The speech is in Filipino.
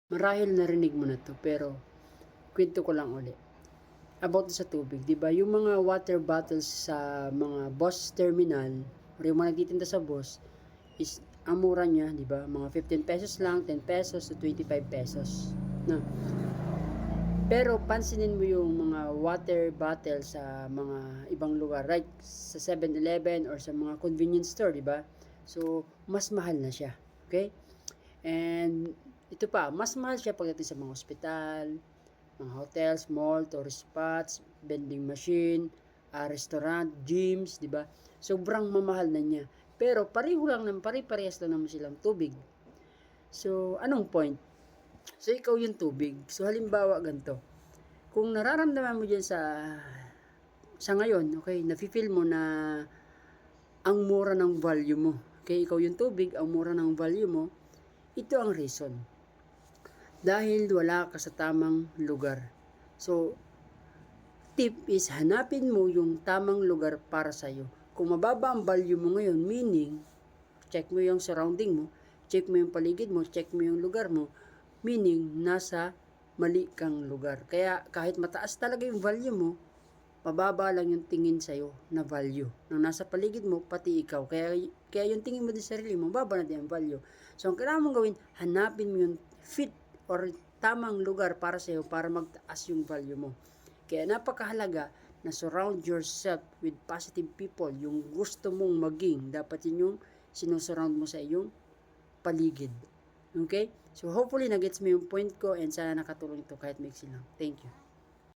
Marahil narinig mo na to, pero kwento ko lang uli. About sa tubig, di ba? Yung mga water bottles sa mga bus terminal, o yung mga nagtitinda sa bus, is ang mura niya, di ba? Mga 15 pesos lang, 10 pesos to 25 pesos. No? Pero pansinin mo yung mga water bottle sa mga ibang lugar, right? Sa 7-Eleven or sa mga convenience store, di ba? So, mas mahal na siya. Okay? And ito pa, mas mahal siya pagdating sa mga ospital, mga hotels, mall, tourist spots, vending machine, restaurant, gyms, di ba? Sobrang mamahal na niya. Pero pareho lang naman, pare-parehas lang naman silang tubig. So, anong point? So, ikaw yung tubig. So, halimbawa ganito. Kung nararamdaman mo dyan sa ngayon, okay, nafe-feel mo na ang mura ng value mo. Okay, ikaw yung tubig, ang mura ng value mo, ito ang reason. Dahil wala ka sa tamang lugar. So, tip is hanapin mo yung tamang lugar para sa'yo. Kung mababa ang value mo ngayon, meaning, check mo yung surrounding mo, check mo yung paligid mo, check mo yung lugar mo, meaning, nasa mali kang lugar. Kaya, kahit mataas talaga yung value mo, mababa lang yung tingin sa'yo na value. Nang nasa paligid mo, pati ikaw. Kaya yung tingin mo din sa sarili mo, mababa na din ang value. So, ang kailangan mong gawin, hanapin mo yung fit or tamang lugar para sa'yo para magtaas yung value mo. Kaya napakahalaga na surround yourself with positive people. Yung gusto mong maging, dapat yun yung sinusurround mo sa iyong paligid. Okay? So, hopefully, nagets mo yung point ko and sana nakatulong ito kahit maiksi lang. Thank you.